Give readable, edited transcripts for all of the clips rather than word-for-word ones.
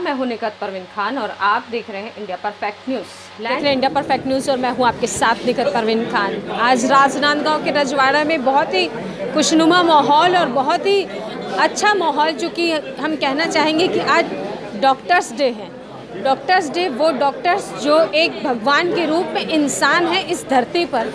मैं हूं निकत परवीन खान और आप देख रहे हैं इंडिया परफेक्ट न्यूज़। देख रहे हैं इंडिया परफेक्ट न्यूज़ और मैं हूं आपके साथ निकत परवीन खान। आज राजनांदगांव के रजवाड़ा में बहुत ही खुशनुमा माहौल और बहुत ही अच्छा माहौल, जो कि हम कहना चाहेंगे कि आज डॉक्टर्स डे है। डॉक्टर्स डे, वो डॉक्टर्स जो एक भगवान के रूप में इंसान है इस धरती पर,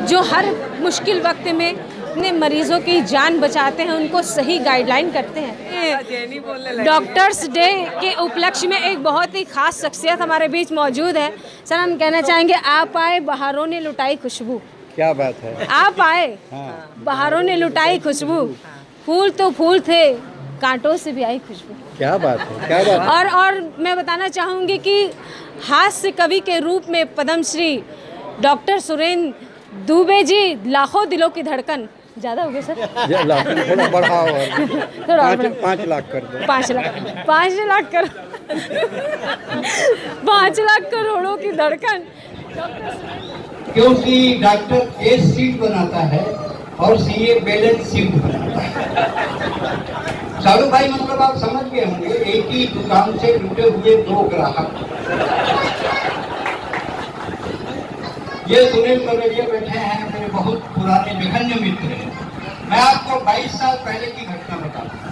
जो हर मुश्किल वक्त में अपने मरीजों की जान बचाते हैं, उनको सही गाइडलाइन करते हैं। डॉक्टर्स डे के उपलक्ष्य में एक बहुत ही खास शख्सियत हमारे बीच मौजूद है। सर, हम कहना चाहेंगे आप आए, बहारों ने लुटाई खुशबू। क्या बात है। आप आए, बहारों ने लुटाई खुशबू, फूल तो फूल थे, कांटों से भी आई खुशबू। क्या बात है, क्या बात है। और मैं बताना चाहूँगी कि हास्य कवि के रूप में पद्मश्री डॉक्टर सुरेंद्र दुबे जी, लाखों दिलों की धड़कन। ज़्यादा हो गया सर? थोड़ा बढ़ाओ, थोड़ा 5 लाख कर दो। 5 लाख 5 लाख कर 5 लाख करोड़ों की धड़कन। क्योंकि डॉक्टर ए सीट बनाता है और सीए बैलेंस सीट बनाता है। सालू भाई, मतलब आप समझ गए होंगे, एक ही दुकान से लुटे हुए 2 ग्राहक। ये सुनील बलड़िया बैठे हैं, मेरे बहुत पुराने जघन्य मित्र हैं। मैं आपको 22 साल पहले की घटना बताता हूँ।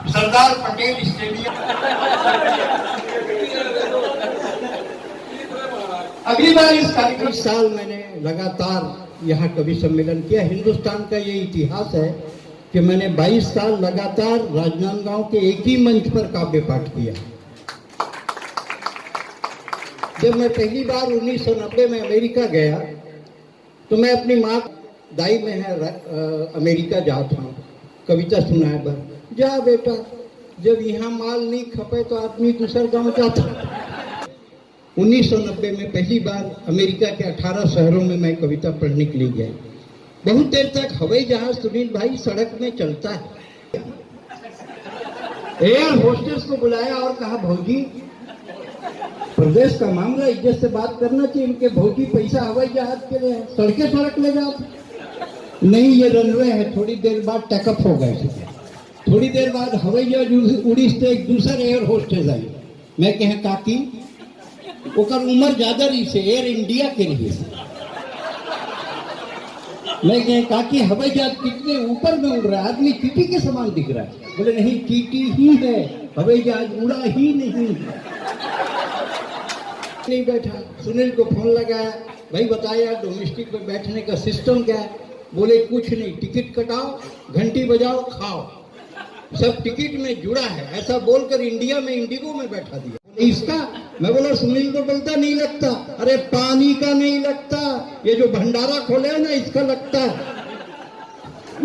सरदार पटेल स्टेडियम, अगली बार इस कार्यक्रम, इस साल मैंने लगातार यहाँ कवि सम्मेलन किया। हिंदुस्तान का ये इतिहास है कि मैंने 22 साल लगातार राजनांदगांव के एक ही मंच पर काव्य पाठ किया। जब मैं पहली बार 1990 में अमेरिका गया तो मैं अपनी माँ, दाई में है अमेरिका जाता हूँ, कविता सुनाए बर, जा बेटा, जब यहाँ माल नहीं खपे तो आदमी दूसर गांव जाता। 1990 में पहली बार अमेरिका के 18 शहरों में मैं कविता पढ़ने के लिए गया। बहुत देर तक हवाई जहाज, सुनील भाई, सड़क में चलता है। एयर होस्टेस को बुलाया और कहा, भौजी, प्रदेश का मामला, इज्जत से बात करना चाहिए। इनके भौजी पैसा हवाई जहाज के लिए, सड़क ले जाओ। नहीं, ये रनवे है। थोड़ी देर बाद टेकअप हो गए। थोड़ी देर बाद हवाई जहाज उड़ी से एक दूसर एयर होस्टेस आई। मैं कहे, काकी, ओकर उम्र ज्यादा रही से, एयर इंडिया के लिए। मैं कहे, काकी, हवाई जहाज कितने ऊपर में उड़ रहा है, आदमी चीटी के समान दिख रहा है। बोले, नहीं, चीटी ही है, हवाई जहाज उड़ा ही नहीं बैठा। सुनील को फोन लगाया, भाई बताया डोमेस्टिक में बैठने का सिस्टम क्या है? बोले, कुछ नहीं, टिकट कटाओ, घंटी बजाओ, खाओ, सब टिकट में जुड़ा है। ऐसा बोलकर इंडिया में इंडिगो में बैठा दिया। बोले, इसका? मैं बोला, सुनील को बोलता नहीं लगता। अरे पानी का नहीं लगता, ये जो भंडारा खोले है ना, इसका लगता है।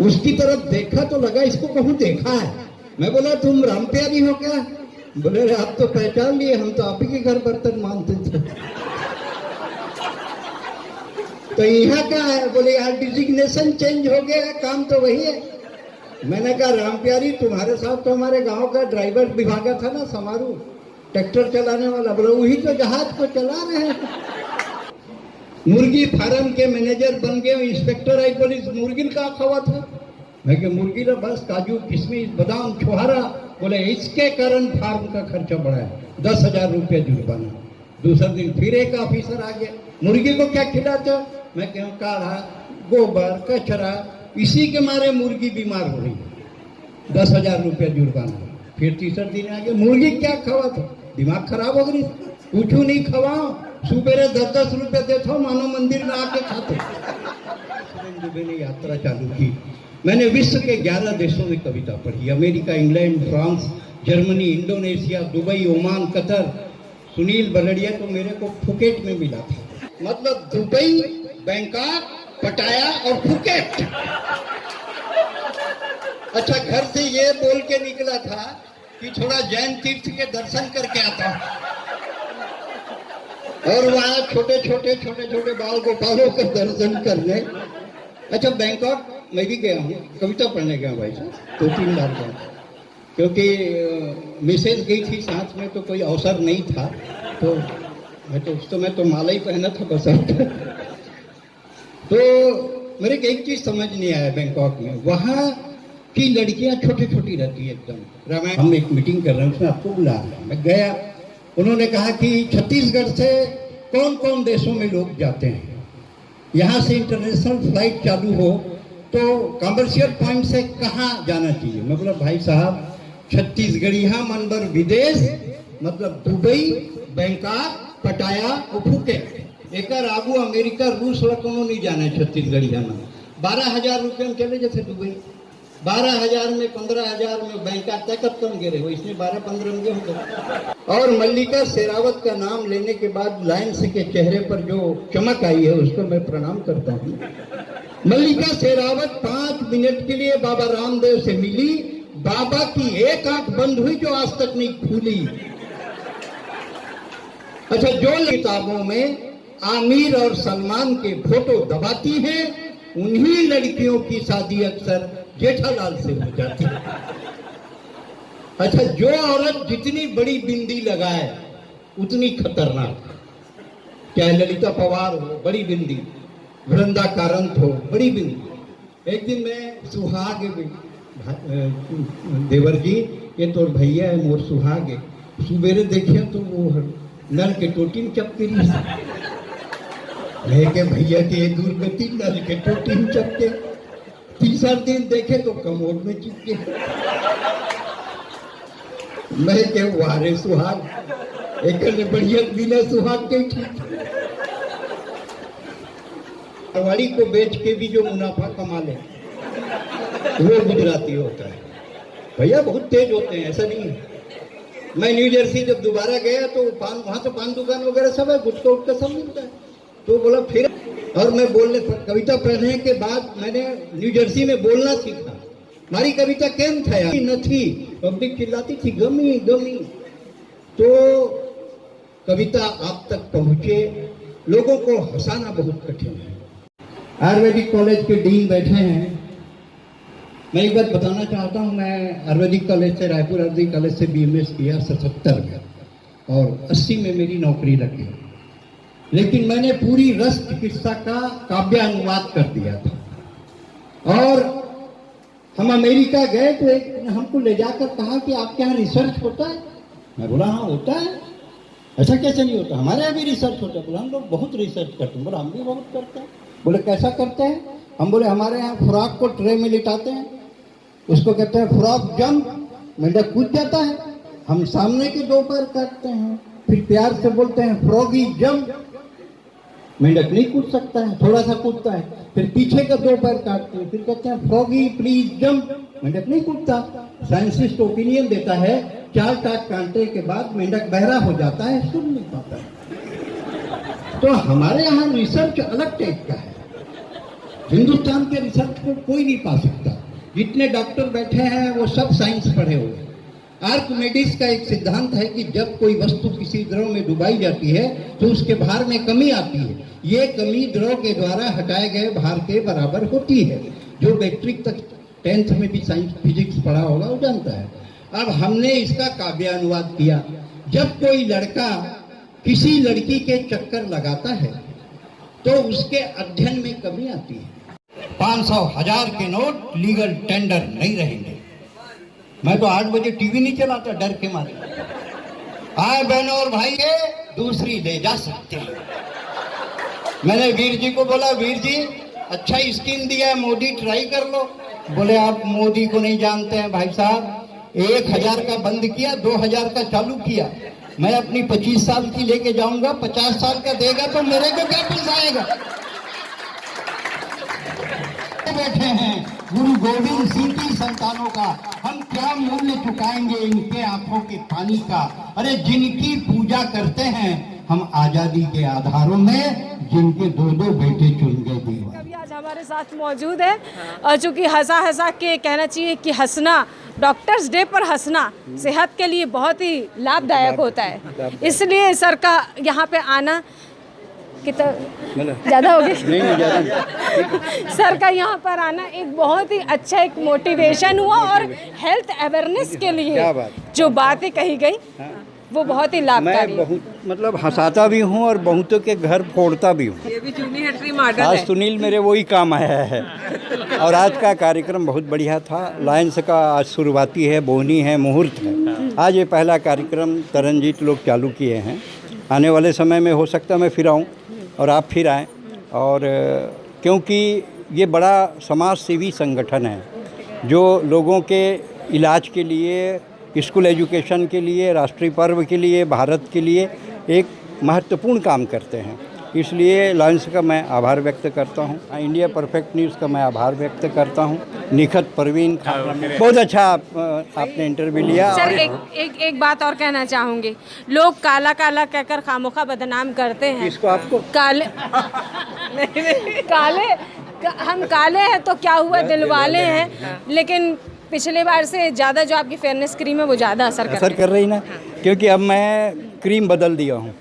उसकी तरफ देखा तो लगा इसको कहूँ देखा है। मैं बोला, तुम रामप्यारी हो क्या? बोले, आप तो पहचान लिए, हम तो आप ही के घर बर्तन मानते थे। तो यहाँ क्या है? बोले, यार डिजिग्नेशन चेंज हो गया है, काम तो वही है। मैंने कहा, रामप्यारी, तुम्हारे साथ तो हमारे गांव का ड्राइवर विभागा था ना, समारू, ट्रैक्टर चलाने वाला। बोले, वही तो जहाज को चला रहे हैं। मुर्गी फार्म के मैनेजर बन गए, इंस्पेक्टर आई। बोली, मुर्गी का खवा था? मैं कि मुर्गी ना बस काजू, किशमिश, बादाम, छुहारा। बोले, इसके कारण फार्म का खर्चा बढ़ा है, 10,000 रुपया जुर्माना। दूसरे दिन फिर एक ऑफिसर आ गया, मुर्गी को क्या खिलाते? मैं कहूँ, काढ़ा, गोबर, कचरा, इसी के मारे मुर्गी बीमार हो रही है, 10,000 रुपया जुर्माना। फिर तीसरे दिन आ गया, मुर्गी क्या खवा था? दिमाग खराब हो गई, कुछ नहीं खवाओ, सुबेरे 10-10 रुपया देता, मानो मंदिर में आके खाते। मैंने यात्रा चालू की। मैंने विश्व के 11 देशों में कविता पढ़ी, America, England, France, Germany, Indonesia, Dubai, Oman, Qatar. Sunil Baldiya तो मेरे को फुकेट में मिला था। मतलब दुबई, बैंकॉक, पटाया और फुकेट। अच्छा, घर से ये बोल के निकला था कि थोड़ा जैन तीर्थ के दर्शन करके आता हूं, और वहां छोटे छोटे बाल गोपालों का दर्शन करने। अच्छा, बैंकॉक मैं भी गया हूँ, कविता पढ़ने गया भाई साहब, 2-3 बार गया, क्योंकि मिसेज गई थी साथ में, तो कोई अवसर नहीं था। तो मैं तो माला ही पहना था बस। तो मेरे को एक चीज समझ नहीं आया बैंकॉक में, वहाँ कि लड़कियां छोटी छोटी रहती है एकदम। रामायण हम एक मीटिंग कर रहे हैं, उसमें आपको बुला रहे हैं। मैं गया, उन्होंने कहा कि छत्तीसगढ़ से कौन कौन देशों में लोग जाते हैं, यहाँ से इंटरनेशनल फ्लाइट चालू हो तो कमर्शियल पॉइंट से कहाँ जाना चाहिए। मैं बोला भाई साहब छत्तीसगढ़ यहाँ मनबर विदेश मतलब दुबई, बैंकॉक, पटाया और फुकेट। एक आगू अमेरिका रूस वाला कोनो नहीं जाना है छत्तीसगढ़ यहाँ। 12,000 रुपये में चले जैसे दुबई, 12,000 में 15,000 में बैंकॉक तय कब कम गिरे हो, इसमें 12-15 में होंगे। और मल्लिका शेरावत का नाम लेने के बाद लायंस के चेहरे पर जो चमक आई है उसको मैं प्रणाम करता हूँ। मल्लिका शेरावत 5 मिनट के लिए बाबा रामदेव से मिली, बाबा की एक आंख बंद हुई जो आज तक नहीं खुली। अच्छा, जो किताबों में आमिर और सलमान के फोटो दबाती हैं उन्हीं लड़कियों की शादी अक्सर जेठालाल से हो जाती है। अच्छा, जो औरत जितनी बड़ी बिंदी लगाए उतनी खतरनाक, चाहे ललिता पवार हो बड़ी बिंदी, वृंदा कारंत हो बड़ी बिंदी। एक दिन मैं सुहाग देवर जी ये तो भैया है मोर सुहाग है, सुबेरे देखिए तो वो नल के टोटी में चपके रही के भैया के दुर्गति नल के टोटी में चपके। तीसरा दिन देखे तो कमोड में चिपके। मैं के वारे सुहाग एक बढ़िया बिना सुहाग के ठीक। वाड़ी को बेच के भी जो मुनाफा कमा ले वो गुजराती होता है। भैया बहुत तेज होते हैं, ऐसा नहीं है। मैं न्यू जर्सी जब दोबारा गया तो वहां तो पान दुकान वगैरह सब है, गुटका उटका सब मिलता है। तो बोला फिर, और मैं बोलने कविता पढ़ने के बाद मैंने न्यू जर्सी में बोलना सीखा। हमारी कविता केम था न थी, पब्लिक चिल्लाती थी गमी गमी। तो कविता आप तक पहुंचे, लोगों को हंसाना बहुत कठिन है। आयुर्वेदिक कॉलेज के डीन बैठे हैं। मैं एक बात बताना चाहता हूँ, मैं आयुर्वेदिक कॉलेज से, रायपुर आयुर्वेदिक कॉलेज से BMS किया 77 में और 80 में मेरी नौकरी लगी। लेकिन मैंने पूरी रस चिकित्सा का काव्य अनुवाद कर दिया था। और हम अमेरिका गए तो एक ने हमको ले जाकर कहा कि आपके यहाँ रिसर्च होता है। मैं बोला हाँ होता है। ऐसा कैसे नहीं होता, हमारे यहाँ भी रिसर्च होता है। बोला हम लोग बहुत रिसर्च करते हैं। बोला हम भी बहुत करते हैं। बोले कैसा करते हैं? हम बोले हमारे यहाँ फ्रॉक को ट्रे में लिटाते हैं, उसको कहते हैं फ्रॉक जंप, मेंढक कूद जाता है, हम सामने के 2 पैर काटते हैं, फिर प्यार से बोलते हैं फ्रॉगी जंप, मेंढक नहीं कूद सकता है, थोड़ा सा कूदता है, फिर पीछे का 2 पैर काटते हैं, फिर कहते हैं फ्रॉगी प्लीज जंप, मेंढक नहीं कूदता। साइंटिस्ट ओपिनियन देता है 4 टाक काटने के बाद मेंढक बहरा हो जाता है, सुन नहीं पाता है। तो हमारे यहाँ रिसर्च अलग टाइप का है। हिंदुस्तान के रिसर्च को कोई नहीं पा सकता। जितने डॉक्टर बैठे हैं वो सब साइंस पढ़े हुए हैं। आर्किमिडीज का एक सिद्धांत है कि जब कोई वस्तु किसी द्रव में डुबाई जाती है तो उसके भार में कमी आती है। ये कमी द्रव के द्वारा हटाए गए भार के बराबर होती है। जो मैट्रिक तक 10th में भी साइंस फिजिक्स पढ़ा होगा वो जानता है। अब हमने इसका काव्य अनुवाद किया। जब कोई लड़का किसी लड़की के चक्कर लगाता है तो उसके अध्ययन में कमी आती है। 500, 1000 के नोट लीगल टेंडर नहीं रहेंगे। मैं तो 8 बजे टीवी नहीं चलाता डर के मारे। आए बहनों और भाई के दूसरी ले जा सकते हैं। मैंने वीर जी को बोला वीर जी अच्छा स्कीम दिया है, मोदी ट्राई कर लो। बोले आप मोदी को नहीं जानते हैं भाई साहब। 1000 का बंद किया, 2000 का चालू किया। मैं अपनी 25 साल की लेके जाऊंगा, 50 साल का देगा तो मेरे को क्या पैसा आएगा। बैठे हैं गुरु गोविंद सिंह की संतानों का, हम क्या मूल्य चुकाएंगे इनके आंखों के पानी का। अरे जिनकी पूजा करते हैं हम आजादी के आधारों में, जिनके 2-2 बेटे चुन गए दीवार। कभी आज हमारे साथ मौजूद है और चूंकि हंसा के कहना चाहिए कि हंसना, डॉक्टर्स डे पर हंसना सेहत के लिए बहुत ही लाभदायक होता है। इसलिए सर का यहाँ पे आना कितना ज़्यादा हो गया नहीं ज़्यादा। सर का यहाँ पर आना एक बहुत ही अच्छा एक मोटिवेशन हुआ और हेल्थ अवेयरनेस के लिए जो बातें कही गई वो बहुत ही लाभकारी। मैं बहुत मतलब हंसाता भी हूँ और बहुतों के घर फोड़ता भी हूँ। ये भी जूनी हिस्ट्री मॉडल है। आज सुनील मेरे वही काम आया है। और आज का कार्यक्रम बहुत बढ़िया था। लायंस का आज शुरुआती है, बोहनी है, मुहूर्त है। आज ये पहला कार्यक्रम तरनजीत लोग चालू किए हैं। आने वाले समय में हो सकता है मैं फिर आऊँ और आप फिर आएँ, और क्योंकि ये बड़ा समाज सेवी संगठन है जो लोगों के इलाज के लिए, स्कूल एजुकेशन के लिए, राष्ट्रीय पर्व के लिए, भारत के लिए एक महत्वपूर्ण काम करते हैं। इसलिए लायंस का मैं आभार व्यक्त करता हूँ। इंडिया परफेक्ट न्यूज़ का मैं आभार व्यक्त करता हूँ। निखत परवीन खान, बहुत अच्छा आपने इंटरव्यू लिया। सर, एक बात और कहना चाहूँगी। लोग काला काला कहकर खामोखा बदनाम करते हैं। इसको आपको काले हम काले हैं तो क्या हुआ, दिल वाले हैं, लेकिन पिछले बार से ज़्यादा जो आपकी फेयरनेस क्रीम है वो ज़्यादा असर कर रही ना, क्योंकि अब मैं क्रीम बदल दिया हूँ।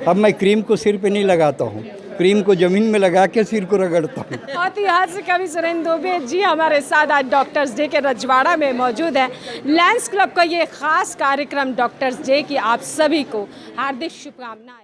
अब मैं क्रीम को सिर पे नहीं लगाता हूँ, क्रीम को ज़मीन में लगा के सिर को रगड़ता हूँ। बहुत ही हाथ से कवि सुरेंद्र दुबे जी हमारे साथ आज डॉक्टर्स डे के रजवाड़ा में मौजूद है। लायंस क्लब का ये खास कार्यक्रम डॉक्टर्स डे की आप सभी को हार्दिक शुभकामनाएं।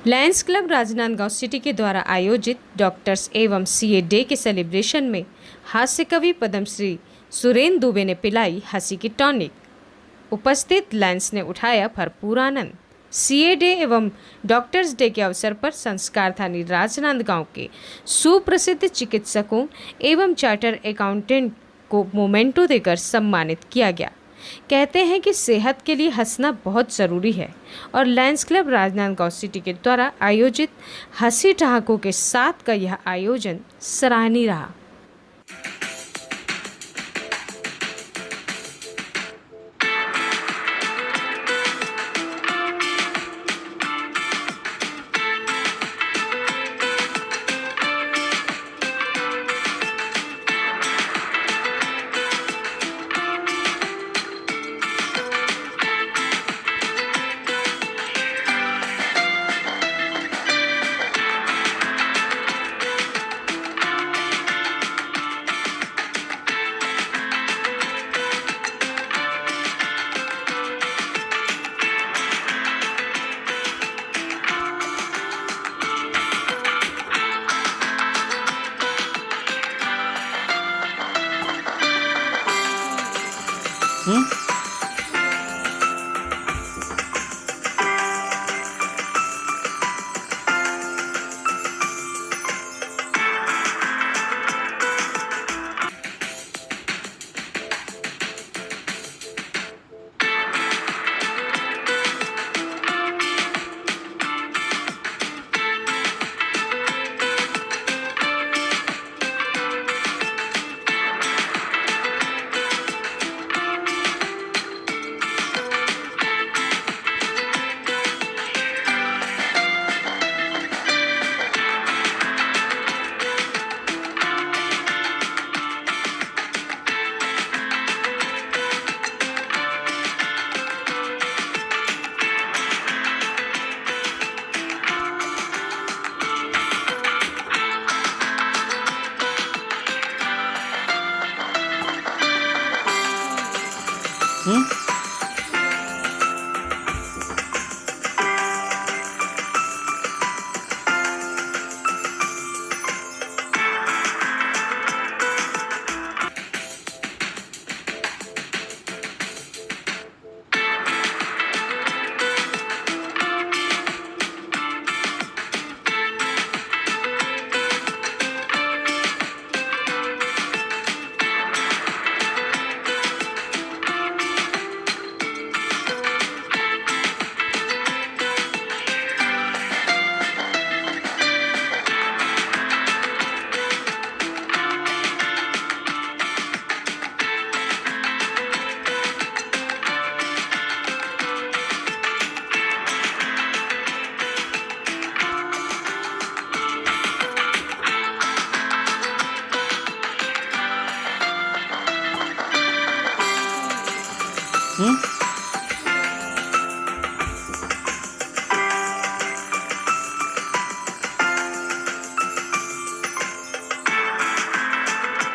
लायंस क्लब राजनांदगांव सिटी के द्वारा आयोजित डॉक्टर्स एवं सीए डे के सेलिब्रेशन में हास्य कवि पद्मश्री सुरेंद्र दुबे ने पिलाई हंसी की टॉनिक। उपस्थित लायंस ने उठाया भरपूर आनंद। सीए डे एवं डॉक्टर्स डे के अवसर पर संस्कार थानी राजनांदगांव के सुप्रसिद्ध चिकित्सकों एवं चार्टर अकाउंटेंट को मोमेंटो देकर सम्मानित किया गया। कहते हैं कि सेहत के लिए हंसना बहुत ज़रूरी है और लायंस क्लब राजनांदगांव सिटी के द्वारा आयोजित हंसी ठहाकों के साथ का यह आयोजन सराहनीय रहा।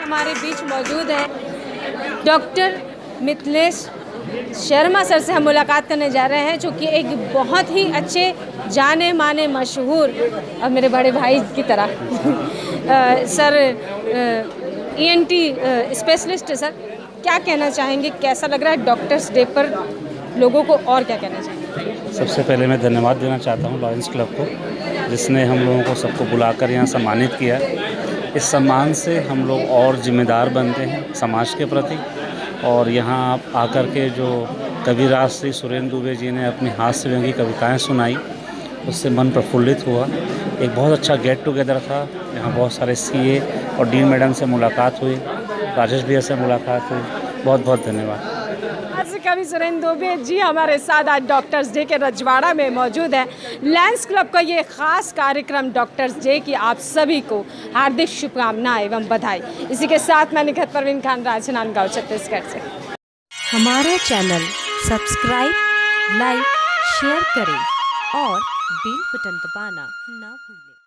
हमारे बीच मौजूद है डॉक्टर मिथिलेश शर्मा सर से हम मुलाकात करने जा रहे हैं, जो कि एक बहुत ही अच्छे जाने माने मशहूर और मेरे बड़े भाई की तरह सर ENT स्पेशलिस्ट है सर। क्या कहना चाहेंगे, कैसा लग रहा है डॉक्टर्स डे पर लोगों को, और क्या कहना चाहेंगे? सबसे पहले मैं धन्यवाद देना चाहता हूँ लॉयंस क्लब को, जिसने हम लोगों को सबको बुलाकर यहाँ सम्मानित किया। इस सम्मान से हम लोग और जिम्मेदार बनते हैं समाज के प्रति। और यहाँ आप आकर के जो कविराज श्री सुरेंद्र दुबे जी ने अपनी हास्य व्यंगी कविताएं सुनाई, उससे मन प्रफुल्लित हुआ। एक बहुत अच्छा गेट टुगेदर था, यहाँ बहुत सारे CA और डीन मैडम से मुलाकात हुई, राजेश भैया से मुलाकात हुई। बहुत बहुत धन्यवाद। कवि सुरेंद्र दुबे जी हमारे साथ आज डॉक्टर्स डे के रजवाड़ा में मौजूद है। लायंस क्लब का ये खास कार्यक्रम डॉक्टर्स डे की आप सभी को हार्दिक शुभकामनाएं एवं बधाई। इसी के साथ मैं निखत परवीन खान, राजनांदगांव, छत्तीसगढ़ से। हमारा चैनल सब्सक्राइब, लाइक, शेयर करें और बेल बटन दबाना ना भूलें।